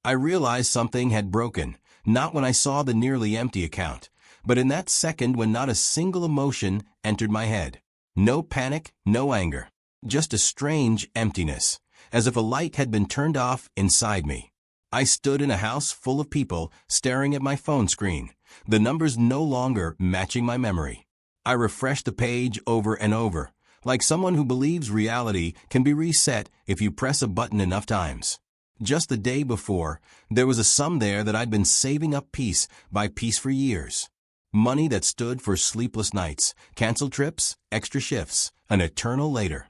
I realized something had broken, not when I saw the nearly empty account, but in that second when not a single emotion entered my head. No panic, no anger. Just a strange emptiness, as if a light had been turned off inside me. I stood in a house full of people, staring at my phone screen, the numbers no longer matching my memory. I refreshed the page over and over, like someone who believes reality can be reset if you press a button enough times. Just the day before, there was a sum there that I'd been saving up piece by piece for years. Money that stood for sleepless nights, canceled trips, extra shifts, an eternal later.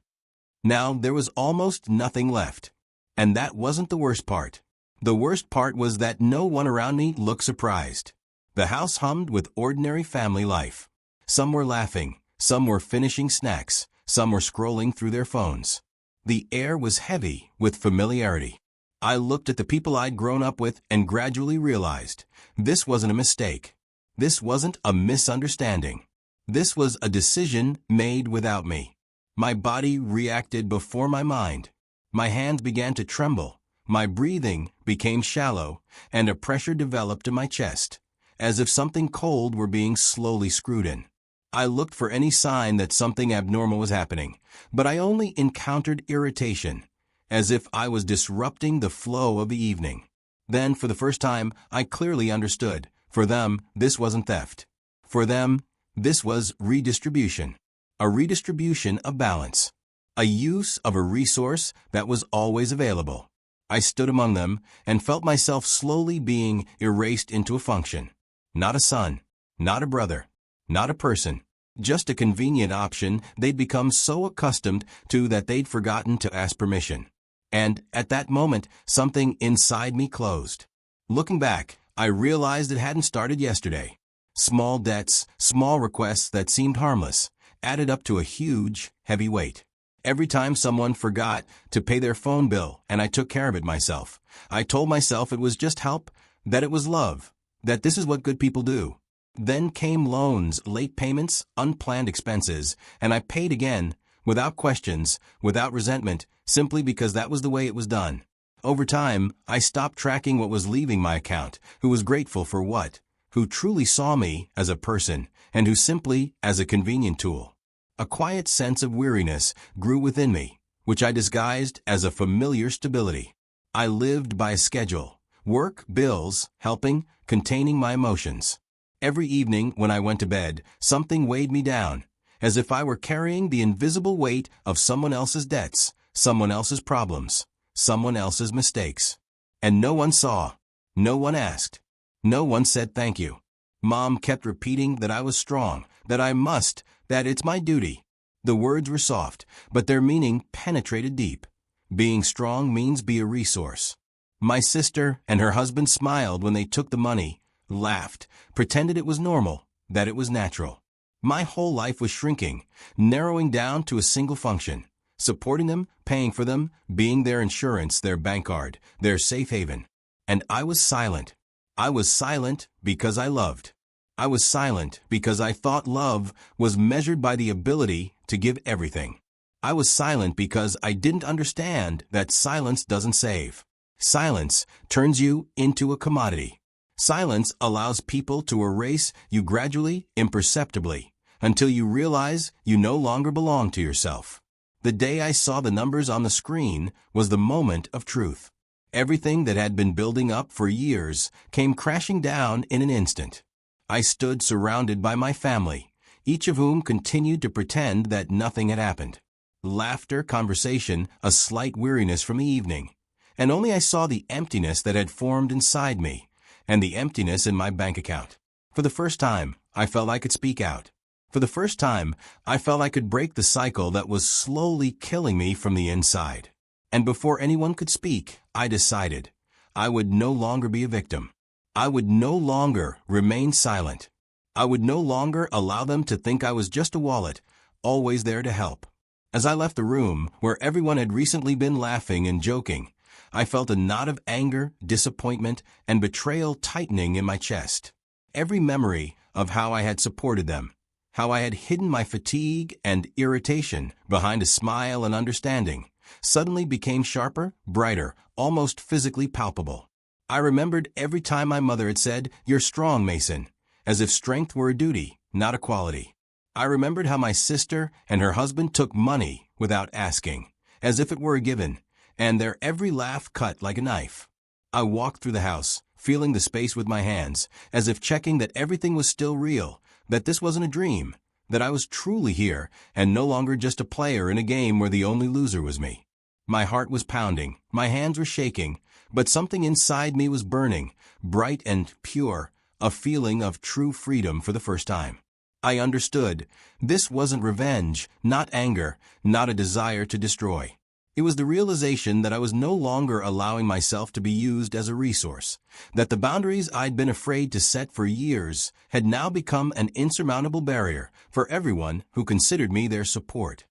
Now there was almost nothing left. And that wasn't the worst part. The worst part was that no one around me looked surprised. The house hummed with ordinary family life. Some were laughing, some were finishing snacks, some were scrolling through their phones. The air was heavy with familiarity. I looked at the people I'd grown up with and gradually realized this wasn't a mistake. This wasn't a misunderstanding. This was a decision made without me. My body reacted before my mind. My hands began to tremble. My breathing became shallow, and a pressure developed in my chest, as if something cold were being slowly screwed in. I looked for any sign that something abnormal was happening, but I only encountered irritation, as if I was disrupting the flow of the evening. Then, for the first time, I clearly understood. For them, this wasn't theft. For them, this was redistribution. A redistribution of balance. A use of a resource that was always available. I stood among them and felt myself slowly being erased into a function. Not a son, not a brother, not a person, just a convenient option they'd become so accustomed to that they'd forgotten to ask permission. And at that moment, something inside me closed. Looking back, I realized it hadn't started yesterday. Small debts, small requests that seemed harmless, added up to a huge, heavy weight. Every time someone forgot to pay their phone bill and I took care of it myself, I told myself it was just help, that it was love, that this is what good people do. Then came loans, late payments, unplanned expenses, and I paid again, without questions, without resentment, simply because that was the way it was done. Over time, I stopped tracking what was leaving my account, who was grateful for what, who truly saw me as a person, and who simply as a convenient tool. A quiet sense of weariness grew within me, which I disguised as a familiar stability. I lived by a schedule, work, bills, helping, containing my emotions. Every evening when I went to bed, something weighed me down, as if I were carrying the invisible weight of someone else's debts, someone else's problems, someone else's mistakes. And no one saw, no one asked, no one said thank you. Mom kept repeating that I was strong, that I must, that it's my duty. The words were soft, but their meaning penetrated deep. Being strong means be a resource. My sister and her husband smiled when they took the money, laughed, pretended it was normal, that it was natural. My whole life was shrinking, narrowing down to a single function. Supporting them, paying for them, being their insurance, their bank card, their safe haven. And I was silent. I was silent because I loved. I was silent because I thought love was measured by the ability to give everything. I was silent because I didn't understand that silence doesn't save. Silence turns you into a commodity. Silence allows people to erase you gradually, imperceptibly, until you realize you no longer belong to yourself. The day I saw the numbers on the screen was the moment of truth. Everything that had been building up for years came crashing down in an instant. I stood surrounded by my family, each of whom continued to pretend that nothing had happened. Laughter, conversation, a slight weariness from the evening. And only I saw the emptiness that had formed inside me, and the emptiness in my bank account. For the first time, I felt I could speak out. For the first time, I felt I could break the cycle that was slowly killing me from the inside. And before anyone could speak, I decided I would no longer be a victim. I would no longer remain silent. I would no longer allow them to think I was just a wallet, always there to help. As I left the room, where everyone had recently been laughing and joking, I felt a knot of anger, disappointment, and betrayal tightening in my chest. Every memory of how I had supported them, how I had hidden my fatigue and irritation behind a smile and understanding, suddenly became sharper, brighter, almost physically palpable. I remembered every time my mother had said, "You're strong, Mason," as if strength were a duty, not a quality. I remembered how my sister and her husband took money without asking, as if it were a given, and their every laugh cut like a knife. I walked through the house, feeling the space with my hands, as if checking that everything was still real, that this wasn't a dream, that I was truly here, and no longer just a player in a game where the only loser was me. My heart was pounding, my hands were shaking, but something inside me was burning, bright and pure, a feeling of true freedom for the first time. I understood. This wasn't revenge, not anger, not a desire to destroy. It was the realization that I was no longer allowing myself to be used as a resource, that the boundaries I'd been afraid to set for years had now become an insurmountable barrier for everyone who considered me their support.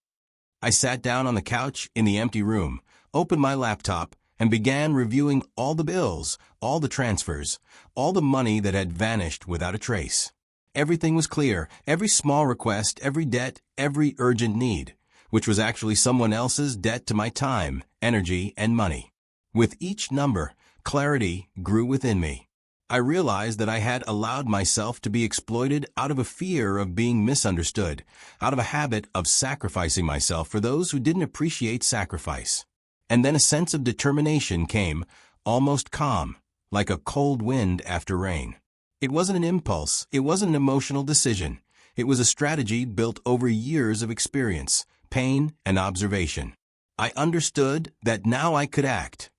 I sat down on the couch in the empty room, opened my laptop, and began reviewing all the bills, all the transfers, all the money that had vanished without a trace. Everything was clear, every small request, every debt, every urgent need, which was actually someone else's debt to my time, energy, and money. With each number, clarity grew within me. I realized that I had allowed myself to be exploited out of a fear of being misunderstood, out of a habit of sacrificing myself for those who didn't appreciate sacrifice. And then a sense of determination came, almost calm, like a cold wind after rain. It wasn't an impulse, it wasn't an emotional decision. It was a strategy built over years of experience, pain, and observation. I understood that now I could act.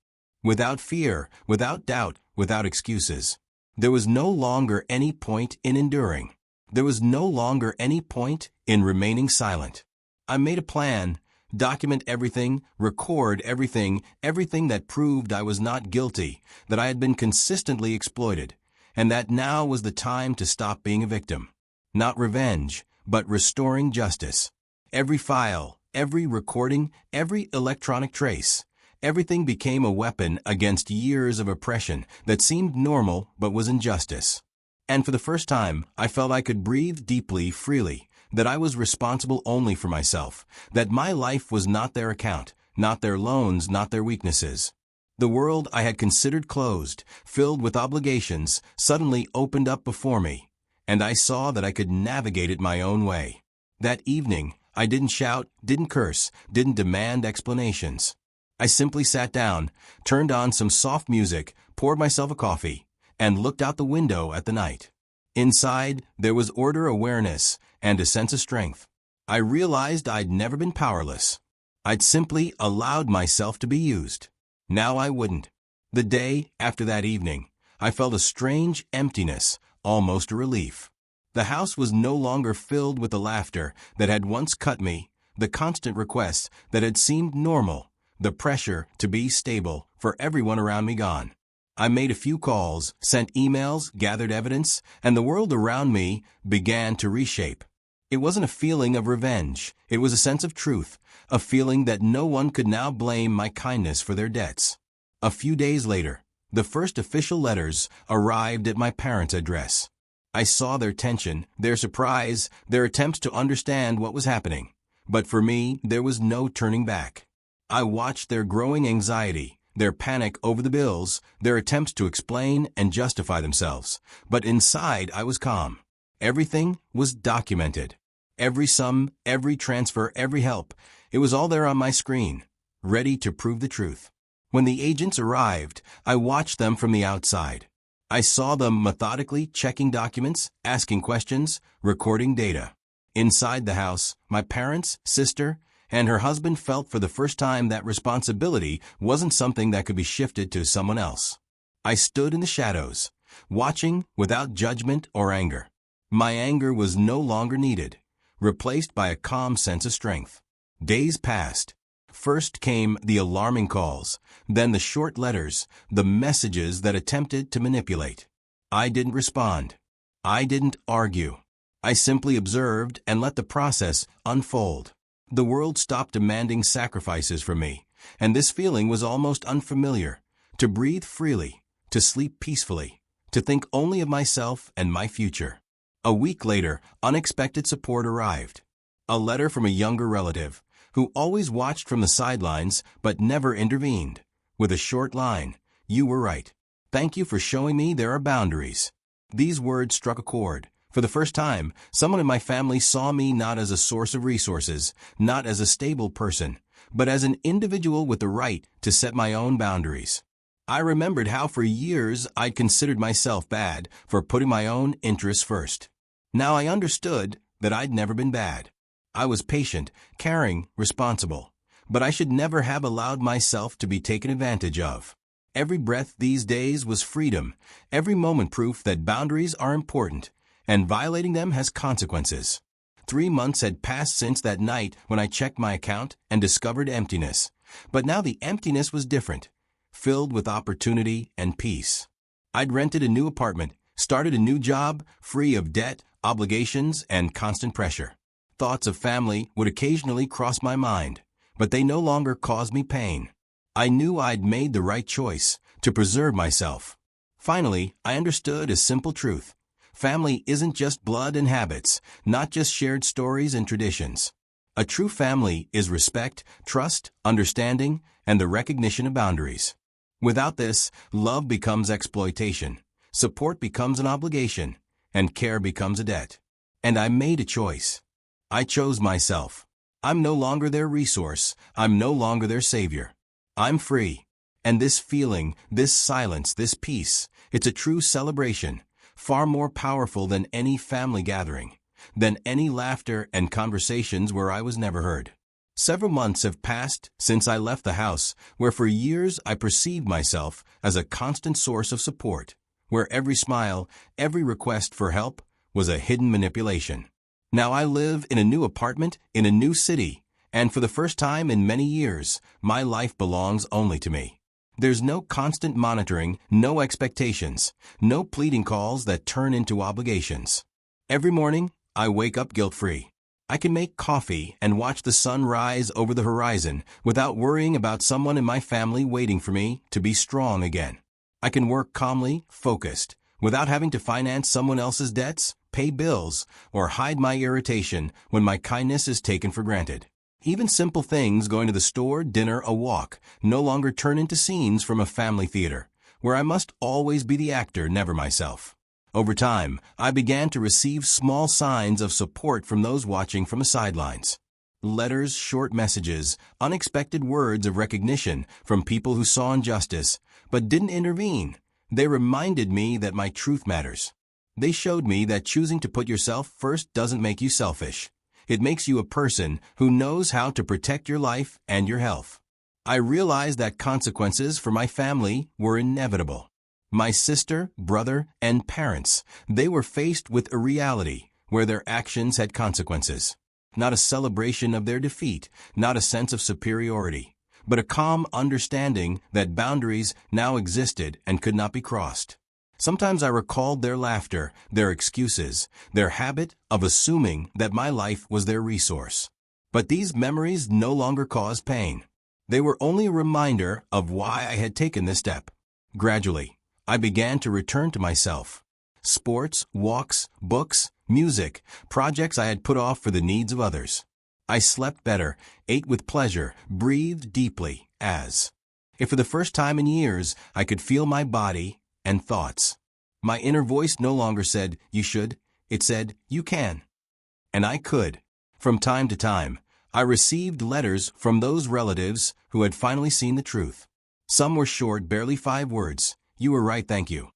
Without fear, without doubt, without excuses. There was no longer any point in enduring. There was no longer any point in remaining silent. I made a plan. Document everything, record everything, everything that proved I was not guilty, that I had been consistently exploited, and that now was the time to stop being a victim. Not revenge, but restoring justice. Every file, every recording, every electronic trace, everything became a weapon against years of oppression that seemed normal but was injustice. And for the first time, I felt I could breathe deeply, freely, that I was responsible only for myself, that my life was not their account, not their loans, not their weaknesses. The world I had considered closed, filled with obligations, suddenly opened up before me, and I saw that I could navigate it my own way. That evening, I didn't shout, didn't curse, didn't demand explanations. I simply sat down, turned on some soft music, poured myself a coffee, and looked out the window at the night. Inside, there was order, awareness, and a sense of strength. I realized I'd never been powerless. I'd simply allowed myself to be used. Now I wouldn't. The day after that evening, I felt a strange emptiness, almost a relief. The house was no longer filled with the laughter that had once cut me, the constant requests that had seemed normal, the pressure to be stable for everyone around me gone. I made a few calls, sent emails, gathered evidence, and the world around me began to reshape. It wasn't a feeling of revenge. It was a sense of truth, a feeling that no one could now blame my kindness for their debts. A few days later, the first official letters arrived at my parents' address. I saw their tension, their surprise, their attempts to understand what was happening. But for me, there was no turning back. I watched their growing anxiety, their panic over the bills, their attempts to explain and justify themselves. But inside, I was calm. Everything was documented. Every sum, every transfer, every help. It was all there on my screen, ready to prove the truth. When the agents arrived, I watched them from the outside. I saw them methodically checking documents, asking questions, recording data. Inside the house, my parents, sister, and her husband felt for the first time that responsibility wasn't something that could be shifted to someone else. I stood in the shadows, watching without judgment or anger. My anger was no longer needed, replaced by a calm sense of strength. Days passed. First came the alarming calls, then the short letters, the messages that attempted to manipulate. I didn't respond. I didn't argue. I simply observed and let the process unfold. The world stopped demanding sacrifices from me, and this feeling was almost unfamiliar. To breathe freely, to sleep peacefully, to think only of myself and my future. A week later, unexpected support arrived. A letter from a younger relative, who always watched from the sidelines but never intervened, with a short line, "You were right. Thank you for showing me there are boundaries." These words struck a chord. For the first time, someone in my family saw me not as a source of resources, not as a stable person, but as an individual with the right to set my own boundaries. I remembered how for years I'd considered myself bad for putting my own interests first. Now I understood that I'd never been bad. I was patient, caring, responsible, but I should never have allowed myself to be taken advantage of. Every breath these days was freedom, every moment proof that boundaries are important, and violating them has consequences. 3 months had passed since that night when I checked my account and discovered emptiness. But now the emptiness was different, filled with opportunity and peace. I'd rented a new apartment, started a new job, free of debt, obligations, and constant pressure. Thoughts of family would occasionally cross my mind, but they no longer caused me pain. I knew I'd made the right choice to preserve myself. Finally, I understood a simple truth. Family isn't just blood and habits, not just shared stories and traditions. A true family is respect, trust, understanding, and the recognition of boundaries. Without this, love becomes exploitation, support becomes an obligation, and care becomes a debt. And I made a choice. I chose myself. I'm no longer their resource. I'm no longer their savior. I'm free. And this feeling, this silence, this peace, it's a true celebration, far more powerful than any family gathering, than any laughter and conversations where I was never heard. Several months have passed since I left the house, where for years I perceived myself as a constant source of support, where every smile, every request for help was a hidden manipulation. Now I live in a new apartment in a new city, and for the first time in many years, my life belongs only to me. There's no constant monitoring, no expectations, no pleading calls that turn into obligations. Every morning, I wake up guilt-free. I can make coffee and watch the sun rise over the horizon without worrying about someone in my family waiting for me to be strong again. I can work calmly, focused, without having to finance someone else's debts, pay bills, or hide my irritation when my kindness is taken for granted. Even simple things, going to the store, dinner, a walk, no longer turn into scenes from a family theater, where I must always be the actor, never myself. Over time, I began to receive small signs of support from those watching from the sidelines. Letters, short messages, unexpected words of recognition from people who saw injustice, but didn't intervene. They reminded me that my truth matters. They showed me that choosing to put yourself first doesn't make you selfish. It makes you a person who knows how to protect your life and your health. I realized that consequences for my family were inevitable. My sister, brother, and parents, they were faced with a reality where their actions had consequences. Not a celebration of their defeat, not a sense of superiority, but a calm understanding that boundaries now existed and could not be crossed. Sometimes I recalled their laughter, their excuses, their habit of assuming that my life was their resource. But these memories no longer caused pain. They were only a reminder of why I had taken this step. Gradually, I began to return to myself. Sports, walks, books, music, projects I had put off for the needs of others. I slept better, ate with pleasure, breathed deeply, as if for the first time in years I could feel my body and thoughts. My inner voice no longer said, "You should," it said, "You can." And I could. From time to time, I received letters from those relatives who had finally seen the truth. Some were short, barely 5 words. "You were right, thank you."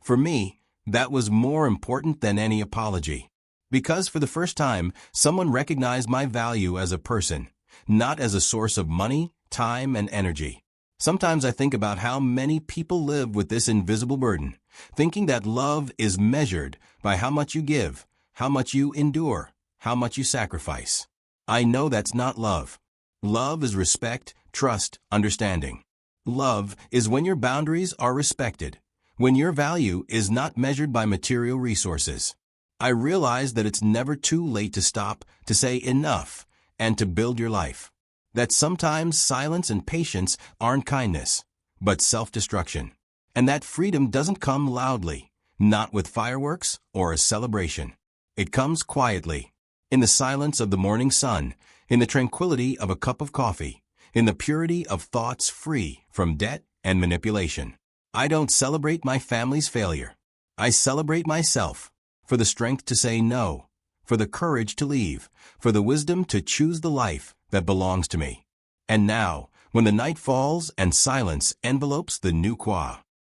For me, that was more important than any apology. Because for the first time, someone recognized my value as a person, not as a source of money, time, and energy. Sometimes I think about how many people live with this invisible burden, thinking that love is measured by how much you give, how much you endure, how much you sacrifice. I know that's not love. Love is respect, trust, understanding. Love is when your boundaries are respected, when your value is not measured by material resources. I realize that it's never too late to stop, to say enough, and to build your life. That sometimes silence and patience aren't kindness, but self-destruction. And that freedom doesn't come loudly, not with fireworks or a celebration. It comes quietly, in the silence of the morning sun, in the tranquility of a cup of coffee, in the purity of thoughts free from debt and manipulation. I don't celebrate my family's failure. I celebrate myself, for the strength to say no, for the courage to leave, for the wisdom to choose the life that belongs to me. And now, when the night falls and silence envelopes the new Kwa,